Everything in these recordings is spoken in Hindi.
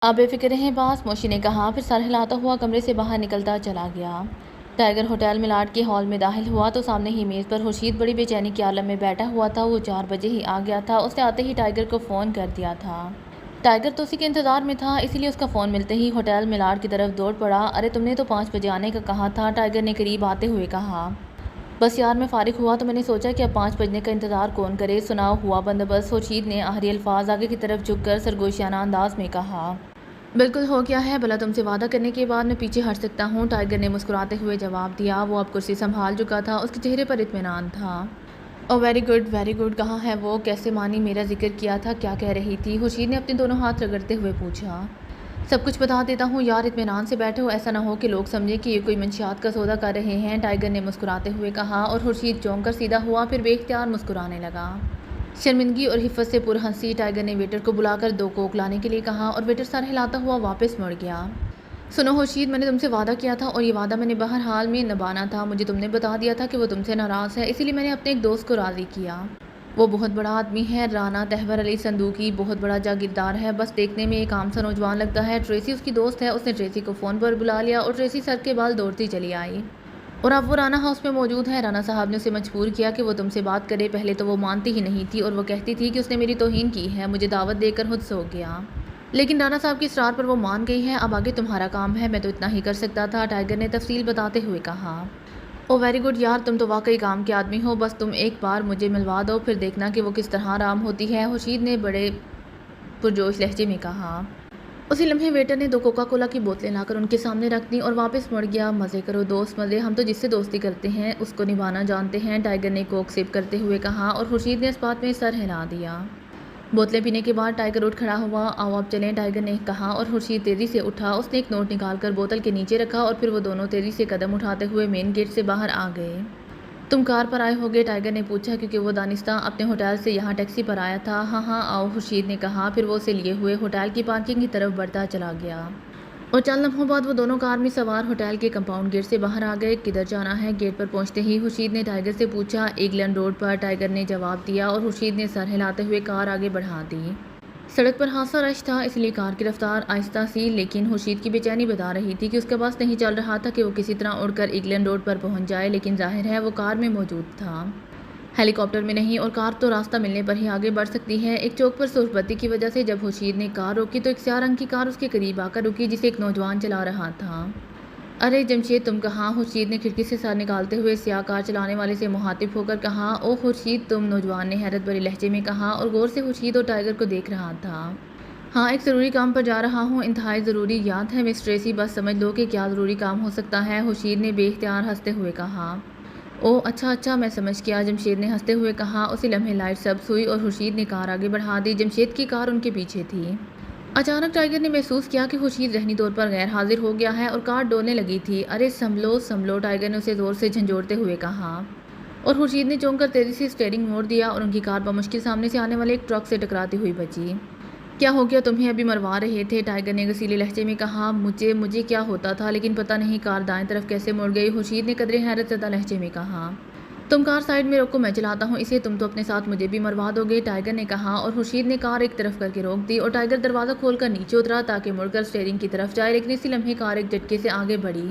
आप बेफिक्र रहें बॉस, मोशी ने कहा, फिर सर हिलाता हुआ कमरे से बाहर निकलता चला गया। टाइगर होटल मिलाट के हॉल में दाखिल हुआ तो सामने ही मेज़ पर खुर्शीद बड़ी बेचैनी के आलम में बैठा हुआ था। वो 4 बजे ही आ गया था। उसने आते ही टाइगर को फ़ोन कर दिया था। टाइगर तो उसी के इंतज़ार में था, इसीलिए उसका फ़ोन मिलते ही होटल मिलाट की तरफ दौड़ पड़ा। अरे तुमने तो 5 बजे आने का कहा था, टाइगर ने करीब आते हुए कहा। बस यार, मैं फ़ारिग हुआ तो मैंने सोचा कि अब 5 बजने का इंतज़ार कौन करे। सुनाओ हुआ बंदोबस्त। खुर्शीद ने आखिरी अल्फाज आगे की तरफ झुककर सरगोशियाना अंदाज में कहा। बिल्कुल हो गया है, भला तुमसे वादा करने के बाद मैं पीछे हट सकता हूँ, टाइगर ने मुस्कुराते हुए जवाब दिया। वो अब कुर्सी संभाल चुका था, उसके चेहरे पर इत्मीनान था। ओह वेरी गुड, कहाँ है वो, कैसे मानी, मेरा जिक्र किया था, क्या कह रही थी, खुर्शीद ने अपने दोनों हाथ रगड़ते हुए पूछा। सब कुछ बता देता हूँ यार, इत्मीनान से बैठो, ऐसा ना हो कि लोग समझें कि ये कोई मंशियात का सौदा कर रहे हैं, टाइगर ने मुस्कुराते हुए कहा। और खुर्शीद चौंक कर सीधा हुआ, फिर बेख्तियार मुस्कुराने लगा। शर्मिंदगी और हिफ़्फ़त से पुरहंसी टाइगर ने वेटर को बुलाकर 2 कोक लाने के लिए कहा और वेटर सर हिलाता हुआ वापस मुड़ गया। सुनो खुर्शीद, मैंने तुमसे वादा किया था और ये वादा मैंने बहरहाल में निभाना था। मुझे तुमने बता दिया था कि वो तुमसे नाराज़ है, इसीलिए मैंने अपने एक दोस्त को राज़ी किया। वो बहुत बड़ा आदमी है, राना तहवर अली संदूकी, बहुत बड़ा जागीरदार है, बस देखने में एक आम सा नौजवान लगता है। ट्रेसी उसकी दोस्त है। उसने ट्रेसी को फ़ोन पर बुला लिया और ट्रेसी सर के बाल दौड़ती चली आई। और अब वो राना हाउस में मौजूद है। राना साहब ने उसे मजबूर किया कि वो तुमसे बात करे। पहले तो वो मानती ही नहीं थी और वो कहती थी कि उसने मेरी तौहीन की है, मुझे दावत देकर खुद सो गया। लेकिन राना साहब की इसरार पर वो मान गई है। अब आगे तुम्हारा काम है, मैं तो इतना ही कर सकता था, टाइगर ने तफसील बताते हुए कहा। ओ वेरी गुड यार, तुम तो वाकई काम के आदमी हो, बस तुम एक बार मुझे मिलवा दो, फिर देखना कि वो किस तरह आराम होती है, खुर्शीद ने बड़े पुरजोश लहजे में कहा। उसी लम्हे वेटर ने 2 कोका कोला की बोतलें लाकर उनके सामने रख दी और वापस मुड़ गया। मज़े करो दोस्त, मज़े, हम तो जिससे दोस्ती करते हैं उसको निभाना जानते हैं, टाइगर ने कोक सिप करते हुए कहा। और खुर्शीद ने इस बात में सर हिला दिया। बोतलें पीने के बाद टाइगर उठ खड़ा हुआ। आओ अब चलें, टाइगर ने कहा। और खुर्शीद तेज़ी से उठा। उसने एक नोट निकाल कर बोतल के नीचे रखा और फिर वो दोनों तेज़ी से कदम उठाते हुए मेन गेट से बाहर आ गए। तुम कार पर आए होगे, टाइगर ने पूछा, क्योंकि वो दानिस्ता अपने होटल से यहाँ टैक्सी पर आया था। हाँ हाँ आओ, खुर्शीद ने कहा। फिर वो उसे लिए हुए होटल की पार्किंग की तरफ बढ़ता चला गया। और चंद लम्हों बाद वो दोनों कार में सवार होटल के कंपाउंड गेट से बाहर आ गए। किधर जाना है, गेट पर पहुंचते ही खुर्शीद ने टाइगर से पूछा। इंग्लैंड रोड पर, टाइगर ने जवाब दिया। और खुर्शीद ने सर हिलाते हुए कार आगे बढ़ा दी। सड़क पर खासा रश था, इसलिए कार की रफ्तार आहिस्ता सी, लेकिन खुर्शीद की बेचैनी बता रही थी कि उसके पास नहीं चल रहा था कि वो किसी तरह उड़कर इंग्लैंड रोड पर पहुंच जाए, लेकिन जाहिर है वो कार में मौजूद था, हेलीकॉप्टर में नहीं। और कार तो रास्ता मिलने पर ही आगे बढ़ सकती है। एक चौक पर सुर्ख बत्ती की वजह से जब खुर्शीद ने कार रोकी तो एक स्याह रंग की कार उसके करीब आकर रुकी, जिसे एक नौजवान चला रहा था। अरे जमशेद, तुम कहाँ, खुर्शीद ने खिड़की से सर निकालते हुए स्याह कार चलाने वाले से मुखातिब होकर कहा। ओ खुर्शीद तुम, नौजवान ने हैरत भरे लहजे में कहा और गौर से खुर्शीद और टाइगर को देख रहा था। हाँ, एक ज़रूरी काम पर जा रहा हूँ, इंतहाई ज़रूरी, याद है मिस ट्रेसी, बस समझ लो कि क्या ज़रूरी काम हो सकता है, खुर्शीद ने बेख्तियार हंसते हुए कहा। ओह अच्छा अच्छा, मैं समझ गया, जमशेद ने हंसते हुए कहा। उसी लम्हे लाइट सब्ज़ हुई और खुर्शीद ने कार आगे बढ़ा दी। जमशेद की कार उनके पीछे थी। अचानक टाइगर ने महसूस किया कि खुर्शीद रहनी तौर पर गैर हाजिर हो गया है और कार डोलने लगी थी। अरे संभलो संभलो, टाइगर ने उसे ज़ोर से झंझोड़ते हुए कहा। और खुर्शीद ने चौंक कर तेज़ी से स्टीयरिंग मोड़ दिया और उनकी कार बमुश्किल सामने से आने वाले एक ट्रक से टकराती हुई बची। क्या हो गया, तुम्हें अभी मरवा रहे थे, टाइगर ने गसीले लहजे में कहा। मुझे मुझे क्या होता था, लेकिन पता नहीं कार दाएं तरफ कैसे मुड़ गई, खुर्शीद ने कदरे हैरत ज़दा लहजे में कहा। तुम कार साइड में रोको, मैं चलाता हूँ इसे, तुम तो अपने साथ मुझे भी मरवा दोगे, टाइगर ने कहा। और खुर्शीद ने कार एक तरफ करके रोक दी और टाइगर दरवाज़ा खोलकर नीचे उतरा ताकि मुड़कर स्टीयरिंग की तरफ जाए, लेकिन इसी लम्हे कार एक झटके से आगे बढ़ी।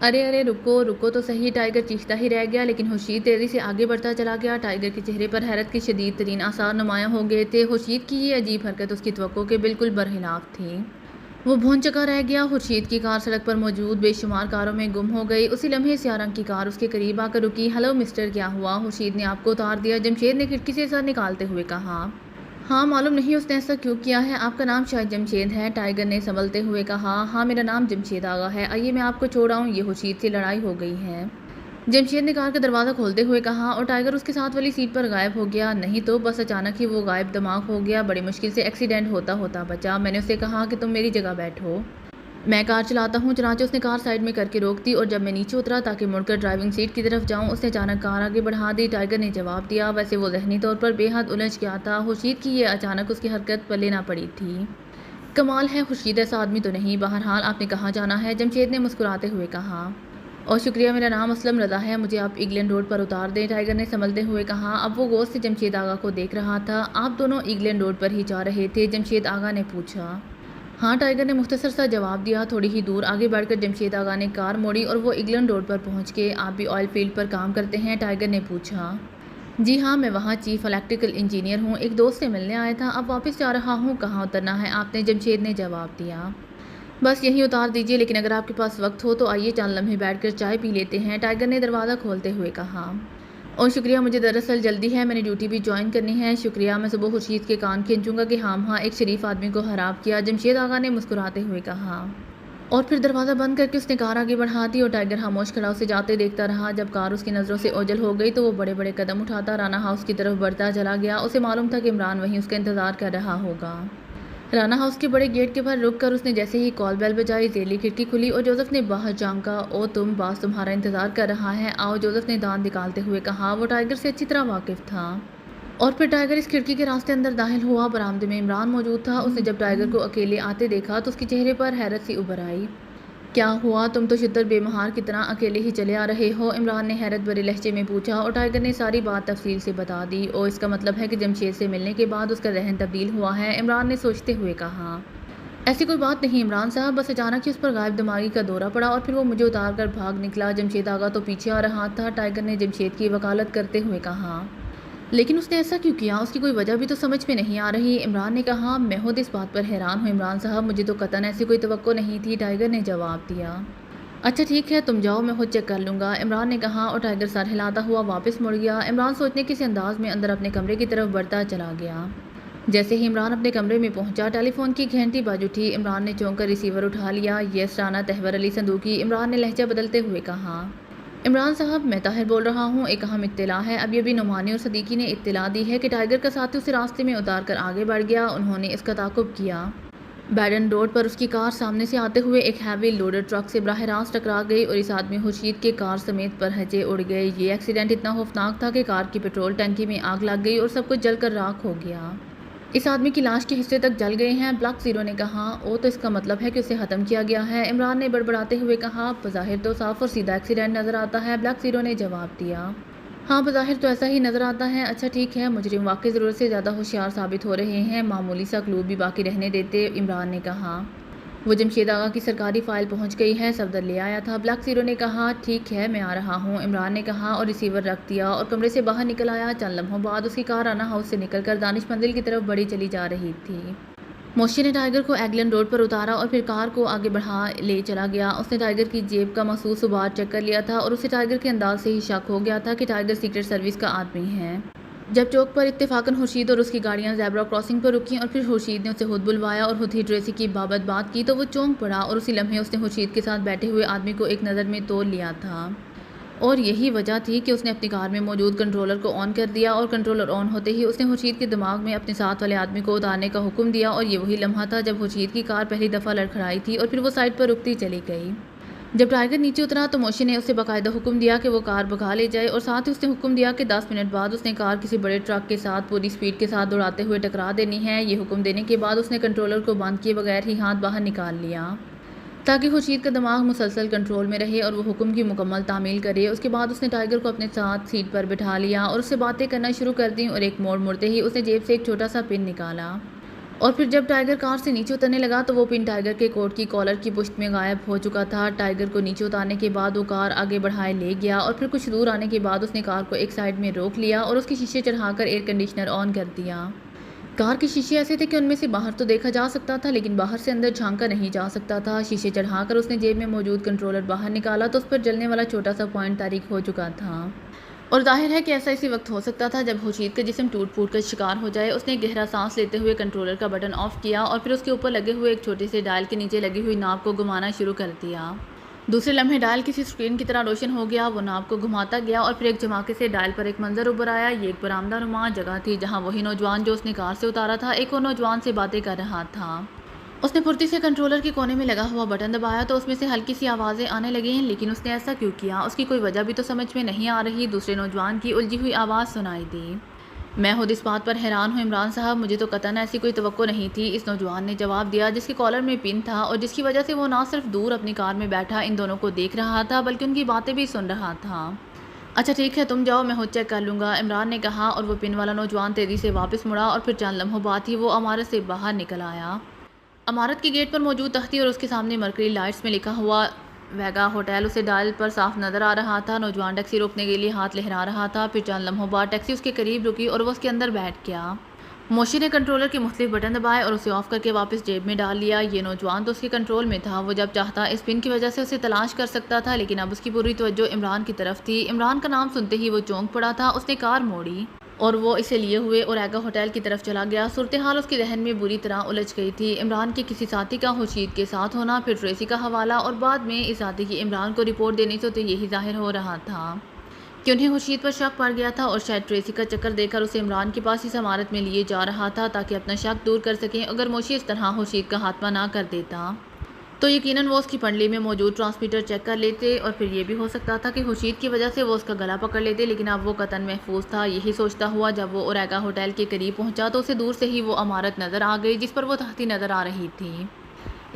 अरे अरे रुको रुको तो सही, टाइगर चीखता ही रह गया, लेकिन खुर्शीद तेज़ी से आगे बढ़ता चला गया। टाइगर के चेहरे पर हैरत के शदीद तरीन आसार नुमायां हो गए थे। खुर्शीद की ये अजीब हरकत उसकी तवक्को के बिल्कुल बरखिलाफ थी। वो भौंचक्का रह गया। खुर्शीद की कार सड़क पर मौजूद बेशुमार कारों में गुम हो गई। उसी लम्हे स्याह रंग की कार उसके करीब आकर रुकी। हेलो मिस्टर, क्या हुआ, खुर्शीद ने आपको उतार दिया, जमशेद ने खिड़की से सर निकालते हुए कहा। हाँ, मालूम नहीं उसने ऐसा क्यों किया है, आपका नाम शायद जमशेद है, टाइगर ने संभलते हुए कहा। हाँ, मेरा नाम जमशेद आगा है, आइए मैं आपको छोड़ाऊँ, ये खुर्शीद से लड़ाई हो गई है, जमशेद ने कार का दरवाज़ा खोलते हुए कहा। और टाइगर उसके साथ वाली सीट पर गायब हो गया। नहीं तो बस अचानक ही वो गायब दिमाग हो गया, बड़ी मुश्किल से एक्सीडेंट होता होता बचा। मैंने उसे कहा कि तुम मेरी जगह बैठो, मैं कार चलाता हूँ, चनाचे उसने कार साइड में करके रोक दी। और जब मैं नीचे उतरा ताकि मुड़कर ड्राइविंग सीट की तरफ जाऊँ, उसने अचानक कार आगे बढ़ा दी, टाइगर ने जवाब दिया। वैसे वो ज़हनी तौर पर बेहद उलझ गया था। खुर्शीद की ये अचानक उसकी हरकत पल्ले ना पड़ी थी। कमाल है, खुर्शीद ऐसा आदमी तो नहीं, बहरहाल आपने कहाँ जाना है, जमशेद ने मुस्कुराते हुए कहा। और शुक्रिया, मेरा नाम असलम रज़ा है, मुझे आप इंग्लैंड रोड पर उतार दें, टाइगर ने संभलते हुए कहा। अब वो गौर से जमशेद आगा को देख रहा था। आप दोनों इंग्लैंड रोड पर ही जा रहे थे, जमशेद आगा ने पूछा। हाँ, टाइगर ने मुख्तसर सा जवाब दिया। थोड़ी ही दूर आगे बढ़कर जमशेद आगा ने कार मोड़ी और वो इंग्लैंड रोड पर पहुंच के, आप भी ऑयल फील्ड पर काम करते हैं? टाइगर ने पूछा। जी हाँ, मैं वहाँ चीफ इलेक्ट्रिकल इंजीनियर हूँ, एक दोस्त से मिलने आया था, अब वापस जा रहा हूँ। कहाँ उतरना है आपने? जमशेद ने जवाब दिया। बस यहीं उतार दीजिए, लेकिन अगर आपके पास वक्त हो तो आइए चंद लम्हे बैठकर चाय पी लेते हैं, टाइगर ने दरवाज़ा खोलते हुए कहा। और शुक्रिया, मुझे दरअसल जल्दी है, मैंने ड्यूटी भी ज्वाइन करनी है। शुक्रिया, मैं सुबह खुर्शीद के कान खींचूंगा कि हाँ, एक शरीफ आदमी को हराब किया, जमशेद आगा ने मुस्कुराते हुए कहा। और फिर दरवाज़ा बंद करके उसने कार आगे बढ़ा दी और टाइगर खामोश खड़ा उसे जाते देखता रहा। जब कार उसकी नज़रों से ओझल हो गई तो वो बड़े बड़े कदम उठाता राना हाउस की तरफ बढ़ता चला गया। उसे मालूम था कि इमरान वहीं उसका इंतज़ार कर रहा होगा। राना हाउस के बड़े गेट के बाहर रुक कर उसने जैसे ही कॉल बेल बजाई, जेली खिड़की खुली और जोसेफ ने बाहर झांका। ओ तुम, बास तुम्हारा इंतज़ार कर रहा है, आओ, जोसेफ ने दांत निकालते हुए कहा। वो टाइगर से अच्छी तरह वाकिफ था। और फिर टाइगर इस खिड़की के रास्ते अंदर दाखिल हुआ। बरामदे में इमरान मौजूद था। उसने जब टाइगर को अकेले आते देखा तो उसके चेहरे पर हैरत सी उभर आई। क्या हुआ, तुम तो शिद्दत बेमहार की तरह अकेले ही चले आ रहे हो? इमरान ने हैरत भरे लहजे में पूछा और टाइगर ने सारी बात तफसील से बता दी। ओ, इसका मतलब है कि जमशेद से मिलने के बाद उसका रहन तब्दील हुआ है, इमरान ने सोचते हुए कहा। ऐसी कोई बात नहीं इमरान साहब, बस अचानक ही उस पर गायब दिमागी का दौरा पड़ा और फिर वो मुझे उतार कर भाग निकला। जमशेद आगा तो पीछे आ रहा था, टाइगर ने जमशेद की वकालत करते हुए कहा। लेकिन उसने ऐसा क्यों किया? उसकी कोई वजह भी तो समझ में नहीं आ रही, इमरान ने कहा। मैं खुद इस बात पर हैरान हूँ इमरान साहब, मुझे तो कतन ऐसी कोई तवक्को नहीं थी, टाइगर ने जवाब दिया। अच्छा ठीक है, तुम जाओ, मैं खुद चेक कर लूँगा, इमरान ने कहा और टाइगर सर हिलाता हुआ वापस मुड़ गया। इमरान सोचने के इस अंदाज में अंदर अपने कमरे की तरफ बढ़ता चला गया। जैसे ही इमरान अपने कमरे में पहुंचा, टेलीफोन की घंटी बज उठी। इमरान ने चौंक कर रिसीवर उठा लिया। यस राना तहवर अली संदूकी, इमरान ने लहजा बदलते हुए कहा। इमरान साहब, मैं ताहिर बोल रहा हूँ, एक अहम इत्तला है। अभी अभी नुमानी और सदीकी ने इत्तला दी है कि टाइगर का साथी उसे रास्ते में उतार कर आगे बढ़ गया। उन्होंने इसका ताक़ुब किया। बैडन रोड पर उसकी कार सामने से आते हुए एक हैवी लोडेड ट्रक से बराह रास्त टकरा गई और इस आदमी खुर्शीद के कार समेत पर हजे उड़ गए। ये एक्सीडेंट इतना खौफनाक था कि कार की पेट्रोल टंकी में आग लग गई और सब कुछ जलकर राख हो गया। इस आदमी की लाश के हिस्से तक जल गए हैं, ब्लैक ज़ीरो ने कहा। ओ, तो इसका मतलब है कि उसे ख़त्म किया गया है, इमरान ने बड़बड़ाते हुए कहा। बज़ाहिर तो साफ और सीधा एक्सीडेंट नज़र आता है, ब्लैक ज़ीरो ने जवाब दिया। हाँ, बज़ाहिर तो ऐसा ही नज़र आता है। अच्छा ठीक है, मुजरिम वाकई ज़रूरत से ज़्यादा होशियार साबित हो रहे हैं, मामूली सा क्लू भी बाकी रहने देते, इमरान ने कहा। वो जमशेद आगा की सरकारी फ़ाइल पहुंच गई है, सफदर ले आया था, ब्लैक ज़ीरो ने कहा। ठीक है, मैं आ रहा हूँ, इमरान ने कहा और रिसीवर रख दिया और कमरे से बाहर निकल आया। चंद लम्हों बाद उसकी कार राना हाउस से निकलकर दानिश मंजिल की तरफ बढ़ी चली जा रही थी। मोशी ने टाइगर को एगलन रोड पर उतारा और फिर कार को आगे बढ़ा ले चला गया। उसने टाइगर की जेब का महसूस उबार चेक कर लिया था और उसे टाइगर के अंदाज से ही शक हो गया था कि टाइगर सीक्रेट सर्विस का आदमी है। जब चौक पर इत्तेफाकन खुर्शीद और उसकी गाड़ियां ज़ेब्रा क्रॉसिंग पर रुकीं और फिर खुर्शीद ने उसे खुद बुलवाया और खुद ही ट्रेसी की बाबत बात की तो वो चौंक पड़ा और उसी लम्हे उसने खुर्शीद के साथ बैठे हुए आदमी को एक नज़र में तोल लिया था। और यही वजह थी कि उसने अपनी कार में मौजूद कंट्रोलर को ऑन कर दिया और कंट्रोलर ऑन होते ही उसने खुर्शीद के दिमाग में अपने साथ वाले आदमी को उतारने का हुक्म दिया। और ये वही लम्हा था जब खुर्शीद की कार पहली दफ़ा लड़खड़ाई थी और फिर वो साइड पर रुकती चली गई। जब टाइगर नीचे उतरा तो मोशी ने उसे बाकायदा हुक्म दिया कि वो कार भगा ले जाए और साथ ही उसने हुक्म दिया कि 10 मिनट बाद उसने कार किसी बड़े ट्रक के साथ पूरी स्पीड के साथ दौड़ाते हुए टकरा देनी है। ये हुक्म देने के बाद उसने कंट्रोलर को बंद किए बगैर ही हाथ बाहर निकाल लिया ताकि खुर्शीद का दिमाग मुसलसल कंट्रोल में रहे और वो हुक्म की मुकम्मल तामील करे। उसके बाद उसने टाइगर को अपने साथ सीट पर बिठा लिया और उससे बातें करना शुरू कर दी और एक मोड़ मुड़ते ही उसने जेब से एक छोटा सा पिन निकाला। और फिर जब टाइगर कार से नीचे उतरने लगा तो वो पिन टाइगर के कोट की कॉलर की पुश्त में गायब हो चुका था। टाइगर को नीचे उतारने के बाद वो कार आगे बढ़ाए ले गया और फिर कुछ दूर आने के बाद उसने कार को एक साइड में रोक लिया और उसके शीशे चढ़ाकर एयर कंडीशनर ऑन कर दिया। कार के शीशे ऐसे थे कि उनमें से बाहर तो देखा जा सकता था लेकिन बाहर से अंदर झांका नहीं जा सकता था। शीशे चढ़ाकर उसने जेब में मौजूद कंट्रोलर बाहर निकाला तो उस पर जलने वाला छोटा सा पॉइंट तारीख हो चुका था। और जाहिर है कि ऐसा इसी वक्त हो सकता था जब खुर्शीद का जिस्म टूट फूट कर शिकार हो जाए। उसने गहरा सांस लेते हुए कंट्रोलर का बटन ऑफ किया और फिर उसके ऊपर लगे हुए एक छोटे से डायल के नीचे लगी हुई नाब को घुमाना शुरू कर दिया। दूसरे लम्हे डायल किसी स्क्रीन की तरह रोशन हो गया। वो नाब को घुमाता गया और फिर एक धमाके से डायल पर एक मंजर उभर आया। ये एक बरामदा नुमा जगह थी जहाँ वही नौजवान जो उसने कार से उतारा था एक और नौजवान से बातें कर रहा था। उसने फुर्ती से कंट्रोलर के कोने में लगा हुआ बटन दबाया तो उसमें से हल्की सी आवाज़ें आने लगी, लेकिन उसने ऐसा क्यों किया? उसकी कोई वजह भी तो समझ में नहीं आ रही। दूसरे नौजवान की उलझी हुई आवाज़ सुनाई दी। मैं खुद इस बात पर हैरान हूँ इमरान साहब, मुझे तो कतन ऐसी कोई तवक्को नहीं थी, इस नौजवान ने जवाब दिया जिसके कॉलर में पिन था और जिसकी वजह से वो ना सिर्फ दूर अपनी कार में बैठा इन दोनों को देख रहा था बल्कि उनकी बातें भी सुन रहा था। अच्छा ठीक है, तुम जाओ, मैं खुद चेक कर लूँगा, इमरान ने कहा और वो पिन वाला नौजवान तेज़ी से वापस मुड़ा और फिर चंद लम्हों बाद ही वो इमारत से बाहर निकल आया। इमारत के गेट पर मौजूद तख्ती और उसके सामने मरकरी लाइट्स में लिखा हुआ वेगा होटल उसे डायल पर साफ नजर आ रहा था। नौजवान टैक्सी रोकने के लिए हाथ लहरा रहा था। फिर चंद लम्हों बाद टैक्सी उसके करीब रुकी और वो उसके अंदर बैठ गया। मोशी ने कंट्रोलर के मुख्तलिफ बटन दबाए और उसे ऑफ करके वापस जेब में डाल लिया। ये नौजवान तो उसके कंट्रोल में था। वो जब चाहता इस पिन की वजह से उसे तलाश कर सकता था, लेकिन अब उसकी पूरी तवज्जो इमरान की तरफ थी। इमरान का नाम सुनते ही वो चौंक पड़ा था। उसने कार मोड़ी और वो इसे लिए हुए ओरेगा होटल की तरफ चला गया। सूरत हाल उसके जहन में बुरी तरह उलझ गई थी। इमरान के किसी साथी का खुर्शीद के साथ होना, फिर ट्रेसी का हवाला और बाद में इस साथी की इमरान को रिपोर्ट देने से तो यही जाहिर हो रहा था कि उन्हें खुर्शीद पर शक पड़ गया था और शायद ट्रेसी का चक्कर देकर उसे इमरान के पास इस इमारत में लिए जा रहा था ताकि अपना शक दूर कर सकें। अगर मोशी इस तरह खुर्शीद का हाथमा ना कर देता तो यकीनन वो उसकी पंडली में मौजूद ट्रांसमीटर चेक कर लेते और फिर ये भी हो सकता था कि खुर्शीद की वजह से वो उसका गला पकड़ लेते, लेकिन अब वो कतन महफूज था। यही सोचता हुआ जब वो ओरेगा होटल के करीब पहुंचा तो उसे दूर से ही वो इमारत नज़र आ गई जिस पर वो तख्ती नज़र आ रही थी।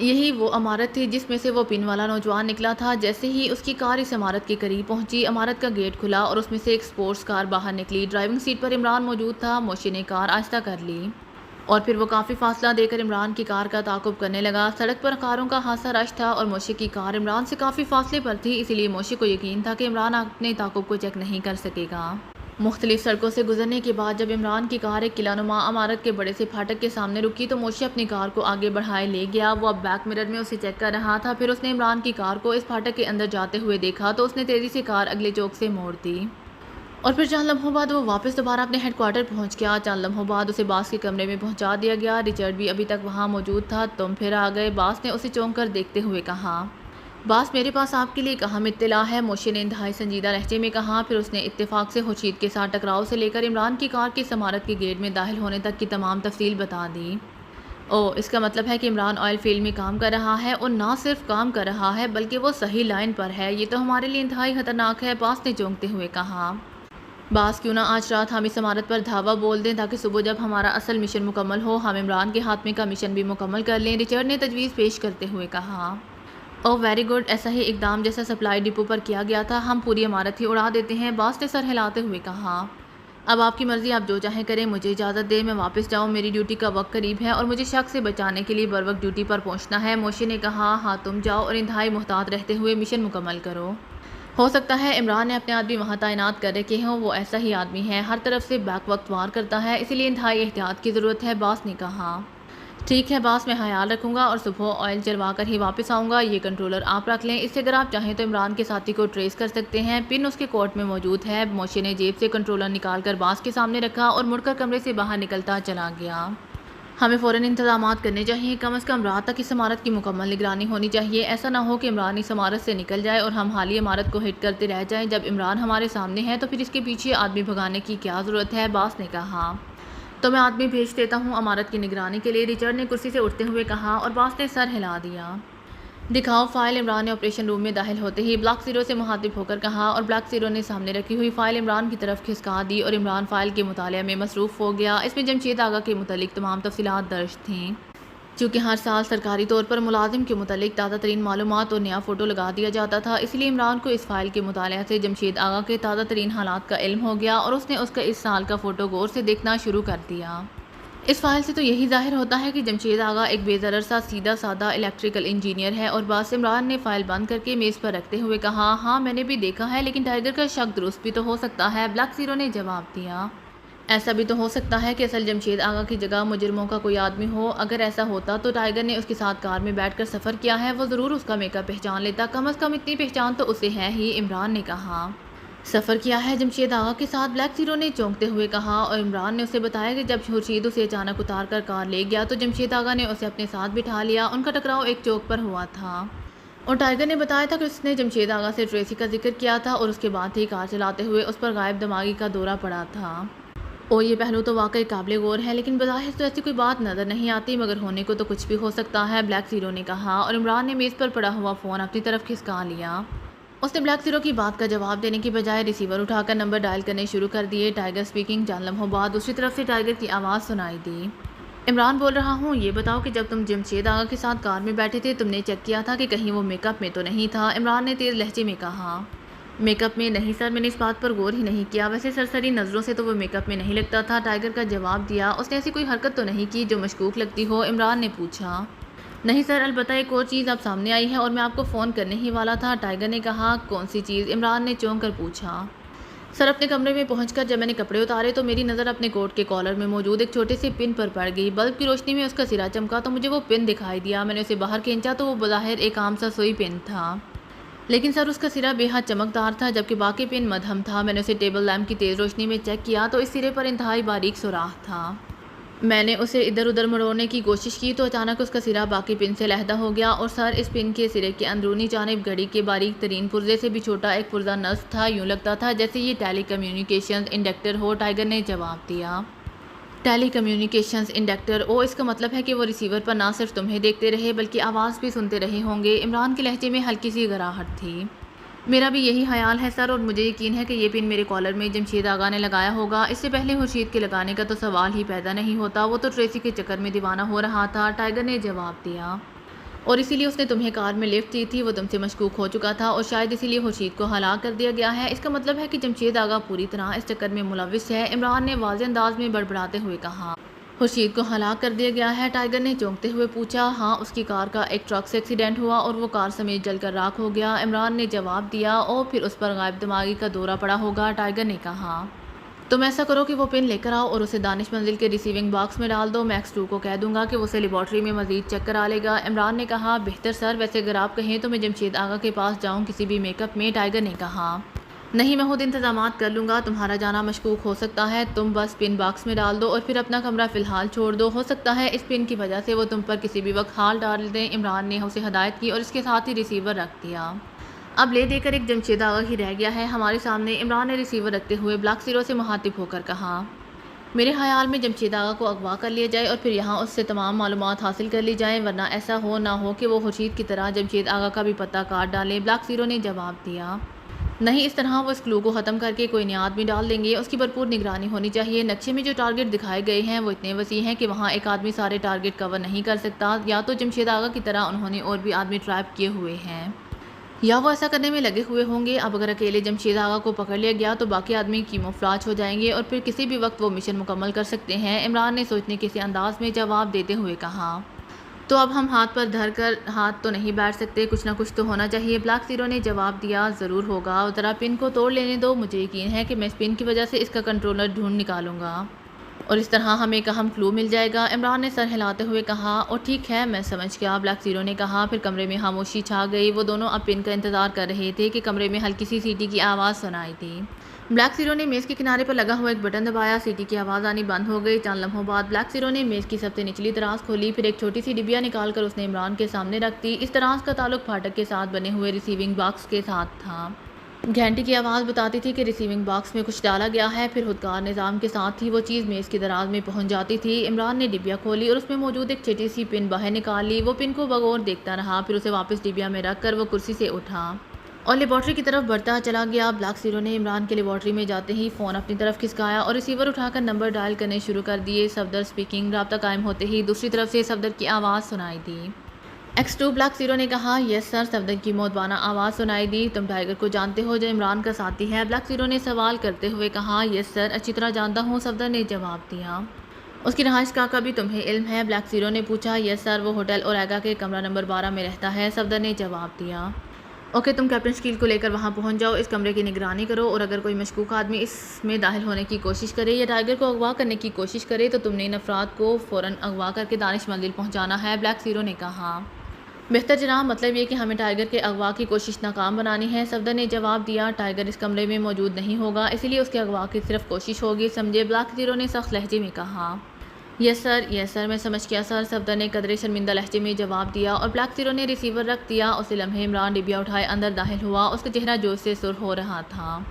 यही वो इमारत थी जिसमें से वो पिन वाला नौजवान निकला था। जैसे ही उसकी कार इस इमारत के करीब पहुंची, इमारत का गेट खुला और उसमें से एक स्पोर्ट्स कार बाहर निकली। ड्राइविंग सीट पर इमरान मौजूद था। मोशी ने कार आहिस्ता कर ली और फिर वो काफ़ी फासला देकर इमरान की कार का ताक़ुब करने लगा। सड़क पर कारों का खासा रश था और मोशी की कार इमरान से काफ़ी फासले पर थी, इसीलिए मोशी को यकीन था कि इमरान अपने ताक़ुब को चेक नहीं कर सकेगा। मुख्तलिफ सड़कों से गुजरने के बाद जब इमरान की कार एक किलानुमा इमारत के बड़े से फाटक के सामने रुकी तो मोशी अपनी कार को आगे बढ़ाए ले गया। वो अब बैक मिरर में उसे चेक कर रहा था। फिर उसने इमरान की कार को इस फाटक के अंदर जाते हुए देखा तो उसने तेज़ी से कार अगले चौक से मोड़ दी और फिर चंद लम्हों बाद वो वापस दोबारा अपने हेडक्वार्टर पहुंच गया। चंद लम्हों बाद उसे बास के कमरे में पहुंचा दिया गया। रिचर्ड भी अभी तक वहां मौजूद था। तुम फिर आ गए, बास ने उसे चौंक कर देखते हुए कहा। बास, मेरे पास आपके लिए एक अहम इत्तला है, मोशी ने इंतहाई संजीदा लहजे में कहा। फिर उसने इत्तेफाक से खुर्शीद के साथ टकराव से लेकर इमरान की कार की इमारत के गेट में दाखिल होने तक की तमाम तफसील बता दी। ओह, इसका मतलब है कि इमरान ऑयल फील्ड में काम कर रहा है और ना सिर्फ काम कर रहा है बल्कि वो सही लाइन पर है। ये तो हमारे लिए इंतहाई खतरनाक है, बास ने चौंकते हुए कहा। बास, क्यों ना आज रात हम इस इमारत पर धावा बोल दें ताकि सुबह जब हमारा असल मिशन मुकम्मल हो हम इमरान के हाथ में का मिशन भी मुकम्मल कर लें, रिचर्ड ने तजवीज़ पेश करते हुए कहा। ओह वेरी गुड, ऐसा ही इकदाम जैसा सप्लाई डिपो पर किया गया था, हम पूरी इमारत ही उड़ा देते हैं, बास ने सर हिलाते हुए कहा। अब आपकी मर्ज़ी, आप जो चाहें करें, मुझे इजाज़त दें, मैं वापस जाऊँ, मेरी ड्यूटी का वक्त करीब है और मुझे शक से बचाने के लिए बर वक्त ड्यूटी पर पहुँचना है, मोशी ने कहा। हाँ, तुम जाओ और इंतहाई मुहतात रहते हुए मिशन मुकम्मल करो। हो सकता है इमरान ने अपने आदमी वहाँ तैनात कर रखे हों, वो ऐसा ही आदमी है, हर तरफ से बैक वक्त वार करता है, इसीलिए इंतहाई एहतियात की ज़रूरत है, बास ने कहा। ठीक है बास, मैं ख्याल रखूँगा और सुबह ऑयल जलवा कर ही वापस आऊँगा। ये कंट्रोलर आप रख लें, इससे अगर आप चाहें तो इमरान के साथी को ट्रेस कर सकते हैं, पिन उसके कोट में मौजूद है। मोशी ने जेब से कंट्रोलर निकाल कर बास के सामने रखा और मुड़कर कमरे से बाहर निकलता चला गया। हमें फ़ौरन इंतजामात करने चाहिए, कम अज़ कम रात तक इस इमारत की मुकम्मल निगरानी होनी चाहिए। ऐसा ना हो कि इमरान इस इमारत से निकल जाए और हम हाली इमारत को हिट करते रह जाएं। जब इमरान हमारे सामने है तो फिर इसके पीछे आदमी भगाने की क्या ज़रूरत है, बास ने कहा। तो मैं आदमी भेज देता हूँ इमारत की निगरानी के लिए, रिचर्ड ने कुर्सी से उठते हुए कहा और बास ने सर हिला दिया। दिखाओ फाइल, इमरान ने ऑपरेशन रूम में दाखिल होते ही ब्लॉक ज़ीरो से मुखातिब होकर कहा और ब्लॉक ज़ीरो ने सामने रखी हुई फ़ाइल इमरान की तरफ खिसका दी और इमरान फ़ाइल के मुताले में मसरूफ़ हो गया। इसमें जमशेद आगा के मुतालिक तमाम तफसीलात दर्ज थीं। चूँकि हर साल सरकारी तौर पर मुलाजिम के मुतालिक ताज़ा तरीन मालूमात और नया फ़ोटो लगा दिया जाता था, इसलिए इमरान को इस फ़ाइल के मुताले से जमशेद आगा के ताज़ा तरीन हालात का इल्म हो गया और उसने उसका इस साल का फ़ोटो गौर से देखना शुरू कर दिया। इस फाइल से तो यही जाहिर होता है कि जमशेद आगा एक बेज़रर सा सीधा सादा इलेक्ट्रिकल इंजीनियर है। और बास, इमरान ने फ़ाइल बंद करके मेज़ पर रखते हुए कहा। हाँ, मैंने भी देखा है, लेकिन टाइगर का शक दुरुस्त भी तो हो सकता है, ब्लैक ज़ीरो ने जवाब दिया। ऐसा भी तो हो सकता है कि असल जमशेद आगा की जगह मुजरिमों का कोई आदमी हो। अगर ऐसा होता तो टाइगर ने उसके साथ कार में बैठकर सफ़र किया है, वो ज़रूर उसका मेकअप पहचान लेता, कम अज़ कम इतनी पहचान तो उसे है ही, इमरान ने कहा। सफ़र किया है जमशेद आगा के साथ, ब्लैक ज़ीरो ने चौंकते हुए कहा और इमरान ने उसे बताया कि जब खुर्शीद उसे अचानक उतार कर कार ले गया तो जमशेद आगा ने उसे अपने साथ बिठा लिया। उनका टकराव एक चौक पर हुआ था और टाइगर ने बताया था कि उसने जमशेद आगा से ट्रेसी का जिक्र किया था और उसके बाद ही कार चलाते हुए उस पर गायब दिमागी का दौरा पड़ा था। और ये पहलू तो वाकई काबिल गौर है, लेकिन बज़ाहिर तो ऐसी कोई बात नज़र नहीं आती, मगर होने को तो कुछ भी हो सकता है, ब्लैक ज़ीरो ने कहा और इमरान ने मेज़ पर पड़ा हुआ फ़ोन अपनी तरफ खिसका लिया। उसने ब्लैक ज़ीरो की बात का जवाब देने की बजाय रिसीवर उठाकर नंबर डायल करने शुरू कर दिए। Tiger speaking. चंद लम्हों बाद दूसरी तरफ से टाइगर की आवाज़ सुनाई दी। इमरान बोल रहा हूँ, ये बताओ कि जब तुम जमशेद आगा के साथ कार में बैठे थे तुमने चेक किया था कि कहीं वो मेकअप में तो नहीं था? इमरान ने तेज़ लहजे में कहा। मेकअप में नहीं सर, मैंने इस बात पर गौर ही नहीं किया, वैसे सरसरी नज़रों से तो वो मेकअप में नहीं लगता था, टाइगर का जवाब दिया। उसने ऐसी कोई हरकत तो नहीं की जो मशकूक लगती हो? इमरान ने पूछा। नहीं सर, अलबत्ता एक और चीज़ अब सामने आई है और मैं आपको फ़ोन करने ही वाला था, टाइगर ने कहा। कौन सी चीज़? इमरान ने चौंक कर पूछा। सर, अपने कमरे में पहुंचकर जब मैंने कपड़े उतारे तो मेरी नज़र अपने कोट के कॉलर में मौजूद एक छोटे से पिन पर पड़ गई। बल्ब की रोशनी में उसका सिरा चमका तो मुझे वो पिन दिखाई दिया। मैंने उसे बाहर खींचा तो वो बज़ाहिर एक आम सा सुई पिन था, लेकिन सर उसका सिरा बेहद चमकदार था, जबकि बाकी पिन मध्यम था। मैंने उसे टेबल लैंप की तेज़ रोशनी में चेक किया तो इस सिरे पर इंतहाई बारीक सुराख था। मैंने उसे इधर उधर मरोड़ने की कोशिश की तो अचानक उसका सिरा बाकी पिन से अलहदा हो गया और सर, इस पिन के सिरे के अंदरूनी जानिब घड़ी के बारीक तरीन पुर्जे से भी छोटा एक पुर्जा नस्ब था। यूँ लगता था जैसे ये टेली कम्युनिकेशंस इंडक्टर हो। टाइगर ने जवाब दिया। Tele communications inductor? ओ, इसका मतलब है कि वो रिसीवर पर ना सिर्फ तुम्हें देखते रहे बल्कि आवाज़ भी सुनते रहे होंगे। इमरान के लहजे में हल्की सी गराहट थी। मेरा भी यही ख्याल है सर, और मुझे यकीन है कि ये पिन मेरे कॉलर में जमशेद आगा ने लगाया होगा। इससे पहले खुर्शीद के लगाने का तो सवाल ही पैदा नहीं होता। वो तो ट्रेसी के चक्कर में दीवाना हो रहा था, टाइगर ने जवाब दिया। और इसीलिए उसने तुम्हें कार में लिफ्ट दी थी। वो तुमसे मशकूक हो चुका था और शायद इसीलिए खुर्शीद को हलाक कर दिया गया है। इसका मतलब है कि जमशेद आगा पूरी तरह इस चक्कर में मुलविस है, इमरान ने वाज़ेह अंदाज में बड़बड़ाते हुए कहा। खुर्शीद को हलाक कर दिया गया है? टाइगर ने चौंकते हुए पूछा। हाँ, उसकी कार का एक ट्रक से एक्सीडेंट हुआ और वो कार समेत जलकर राख हो गया, इमरान ने जवाब दिया। और फिर उस पर गायब दिमागी का दौरा पड़ा होगा, टाइगर ने कहा। तुम ऐसा करो कि वो पिन लेकर आओ और उसे दानिश मंजिल के रिसीविंग बॉक्स में डाल दो। मैं X2 को कह दूंगा कि वो उसे लेबॉर्ट्री में मजीद चेक करा लेगा, इमरान ने कहा। बेहतर सर, वैसे अगर आप कहें तो मैं जमशेद आगा के पास जाऊँ किसी भी मेकअप में, टाइगर ने कहा। नहीं, मैं खुद इंतजामात कर लूँगा। तुम्हारा जाना मशकूक हो सकता है, तुम बस पिन बॉक्स में डाल दो और फिर अपना कमरा फ़िलहाल छोड़ दो। हो सकता है इस पिन की वजह से वो तुम पर किसी भी वक्त हाल डाल दें, इमरान ने उसे हदायत की और इसके साथ ही रिसीवर रख दिया। अब ले देकर एक जमशेद आगा ही रह गया है हमारे सामने, इमरान ने रिसीवर रखते हुए ब्लैक ज़ीरो से मुखातिब होकर कहा। मेरे ख्याल में जमशेद आगा को अगवा कर लिया जाए और फिर यहाँ उससे तमाम मालूमात हासिल कर ली जाए, वरना ऐसा हो ना हो कि वो खुर्शीद की तरह जमशेद आगा का भी पता काट डाले, ब्लैक ज़ीरो ने जवाब दिया। नहीं, इस तरह वो इस क्लू को ख़त्म करके कोई नया आदमी डाल देंगे। उसकी भरपूर निगरानी होनी चाहिए। नक्शे में जो टारगेट दिखाए गए हैं वो इतने वसी हैं कि वहाँ एक आदमी सारे टारगेट कवर नहीं कर सकता। या तो जमशेद आगा की तरह उन्होंने और भी आदमी ट्रैप किए हुए हैं, या वो ऐसा करने में लगे हुए होंगे। अब अगर अकेले जमशेद आगा को पकड़ लिया गया तो बाकी आदमी कीमोफ्लाज हो जाएंगे और फिर किसी भी वक्त वो मिशन मुकम्मल कर सकते हैं, इमरान ने सोचने के से अंदाज में जवाब देते हुए कहा। तो अब हम हाथ पर धर कर हाथ तो नहीं बैठ सकते, कुछ ना कुछ तो होना चाहिए, ब्लैक ज़ीरो ने जवाब दिया। ज़रूर होगा, ज़रा पिन को तोड़ लेने दो, मुझे यकीन है कि मैं इस पिन की वजह से इसका कंट्रोलर ढूंढ निकालूंगा और इस तरह हमें एक अहम क्लू मिल जाएगा, इमरान ने सर हिलाते हुए कहा। और ठीक है, मैं समझ गया, ब्लैक ज़ीरो ने कहा। फिर कमरे में खामोशी छा गई। वो दोनों अब पिन का इंतज़ार कर रहे थे कि कमरे में हल्की सी सीटी की आवाज़ सुनाई दी। ब्लैक ज़ीरो ने मेज़ के किनारे पर लगा हुआ एक बटन दबाया, सीटी की आवाज़ आनी बंद हो गई। चंद लम्हों बाद ब्लैक ज़ीरो ने मेज़ की सबसे निचली दराज खोली, फिर एक छोटी सी डिबिया निकालकर उसने इमरान के सामने रख दी। इस दराज का ताल्लुक फाटक के साथ बने हुए रिसीविंग बॉक्स के साथ था। घंटी की आवाज़ बताती थी कि रिसीविंग बॉक्स में कुछ डाला गया है। फिर खुदकार निज़ाम के साथ ही वो चीज़ मेज़ की दराज में पहुंच जाती थी। इमरान ने डिबिया खोली और उसमें मौजूद एक छोटी सी पिन बाहर निकाल ली। वो पिन को बगौर देखता रहा, फिर उसे वापस डिबिया में रख कर वो कुर्सी से उठा और लेबॉर्ट्री की तरफ बढ़ता चला गया। ब्लैक ज़ीरो ने इमरान के लेबॉर्ट्री में जाते ही फ़ोन अपनी तरफ खिसकाया और रिसीवर उठाकर नंबर डायल करने शुरू कर दिए। सफदर स्पीकिंग। रब्ता कायम होते ही दूसरी तरफ से सफदर की आवाज़ सुनाई दी। X2, ब्लैक ज़ीरो ने कहा। यस सर, सफदर की मौतबाना आवाज़ सुनाई दी। तुम टाइगर को जानते हो जो इमरान का साथी है? ब्लैक ज़ीरो ने सवाल करते हुए कहा। यस सर, अच्छी तरह जानता हूँ, सफदर ने जवाब दिया। उसकी रहाइश का भी तुम्हें इल्म है? ब्लैक ज़ीरो ने पूछा। यस सर, वो होटल ओरेगा के कमरा नंबर 12 में रहता है, सफदर ने जवाब दिया। ओके, तुम कैप्टन शकील को लेकर वहाँ पहुँच जाओ, इस कमरे की निगरानी करो और अगर कोई मशकूक आदमी इसमें दाखिल होने की कोशिश करे या टाइगर को अगवा करने की कोशिश करे तो तुमने इन अफराद को फ़ौरन अगवा करके दानिश मंजिल पहुँचाना है, ब्लैक ज़ीरो ने कहा। बेहतर जनाब, मतलब ये कि हमें टाइगर के अगवा की कोशिश नाकाम बनानी है, सफदर ने जवाब दिया। टाइगर इस कमरे में मौजूद नहीं होगा, इसीलिए उसके अगवा की सिर्फ कोशिश होगी, समझे? ब्लैक ज़ीरो ने सख्त लहजे में कहा। यस सर, मैं समझ गया सर, सफदर ने कदरे शर्मिंदा लहजे में जवाब दिया और ब्लैक ज़ीरो ने रिसीवर रख दिया। उसी लम्हे इमरान डिबिया उठाए अंदर दाखिल हुआ, उसका चेहरा जोश से सुर्ख हो रहा था।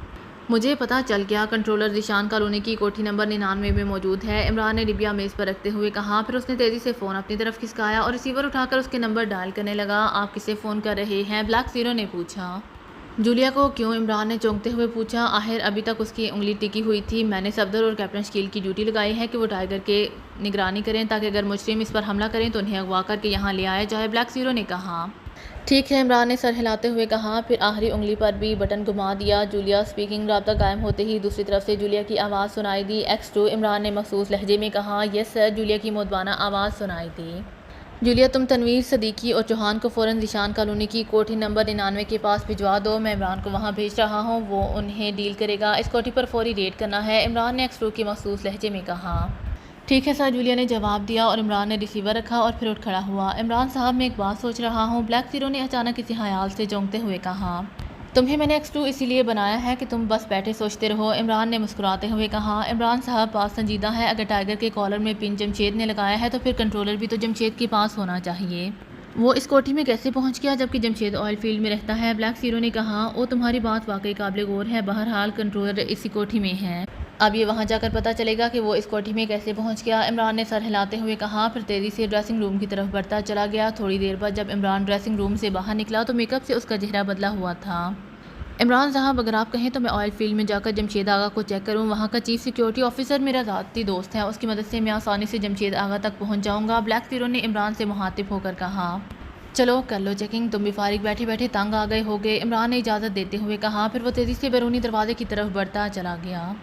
मुझे पता चल गया, कंट्रोलर ज़ीशान कॉलोनी की कोठी नंबर 99 में मौजूद है, इमरान ने डिबिया मेज़ पर रखते हुए कहा। फिर उसने तेज़ी से फ़ोन अपनी तरफ खिसकाया और रिसीवर उठाकर उसके नंबर डायल करने लगा। आप किसे फ़ोन कर रहे हैं? ब्लैक ज़ीरो ने पूछा। जूलिया को। क्यों? इमरान ने चौंकते हुए पूछा। आखिर अभी तक उसकी उंगली टिकी हुई थी। मैंने सफदर और कैप्टन शकील की ड्यूटी लगाई है कि वो टाइगर के निगरानी करें ताकि अगर मुजरिम इस पर हमला करें तो उन्हें अगवा करके यहाँ ले आया जाए, ब्लैक ज़ीरो ने कहा। ठीक है, इमरान ने सर हिलाते हुए कहा। फिर आखिरी उंगली पर भी बटन घुमा दिया। Julia speaking. रब्ता कायम होते ही दूसरी तरफ से जूलिया की आवाज़ सुनाई दी। X2, इमरान ने मखसूस लहजे में कहा। यस सर, जूलिया की मौतबाना आवाज़ सुनाई दी। जूलिया, तुम तनवीर सदीकी और चौहान को फ़ौरन ज़ीशान कॉलोनी की कोठी नंबर 99 के पास भिजवा दो। मैं इमरान को वहाँ भेज रहा हूँ, वो उन्हें डील करेगा। इस कोठी पर फौरी रेड करना है, इमरान ने एक्सट्रू के मखसूस लहजे में कहा। ठीक है सर, जूलिया ने जवाब दिया और इमरान ने रिसीवर रखा और फिर उठ खड़ा हुआ। इमरान साहब, मैं एक बात सोच रहा हूँ, ब्लैक ज़ीरो ने अचानक किसी ख्याल से चौंकते हुए कहा। तुम्हें मैंने एक्सट्रू इसीलिए बनाया है कि तुम बस बैठे सोचते रहो, इमरान ने मुस्कुराते हुए कहा। इमरान साहब, बात संजीदा है। अगर टाइगर के कॉलर में पिन जमशेद ने लगाया है तो फिर कंट्रोलर भी तो जमशेद के पास होना चाहिए। वो इस कोठी में कैसे पहुंच गया जबकि जमशेद ऑयल फील्ड में रहता है? ब्लैक ज़ीरो ने कहा। ओ, तुम्हारी बात वाकई काबिल गौर है। बहरहाल कंट्रोलर इसी कोठी में है। अब ये वहाँ जाकर पता चलेगा कि वो इस कोठी में कैसे पहुंच गया। इमरान ने सर हिलाते हुए कहा, फिर तेज़ी से ड्रेसिंग रूम की तरफ बढ़ता चला गया। थोड़ी देर बाद जब इमरान ड्रेसिंग रूम से बाहर निकला तो मेकअप से उसका चेहरा बदला हुआ था। इमरान साहब, अगर आप कहें तो मैं ऑयल फील्ड में जाकर जमशेद आगा को चेक करूं। वहाँ का चीफ सिक्योरिटी ऑफिसर मेरा ज़ाती दोस्त है, उसकी मदद से मैं आसानी से जमशेद आगा तक पहुँच जाऊँगा। ब्लैक ज़ीरो ने इमरान से मुखातिब होकर कहा। चलो कर लो चेकिंग, तुम भी फारिग बैठे बैठे तंग आ गए होगे, इमरान ने इजाज़त देते हुए कहा। फिर वो तेज़ी से बैरूनी दरवाजे की तरफ बढ़ता चला गया।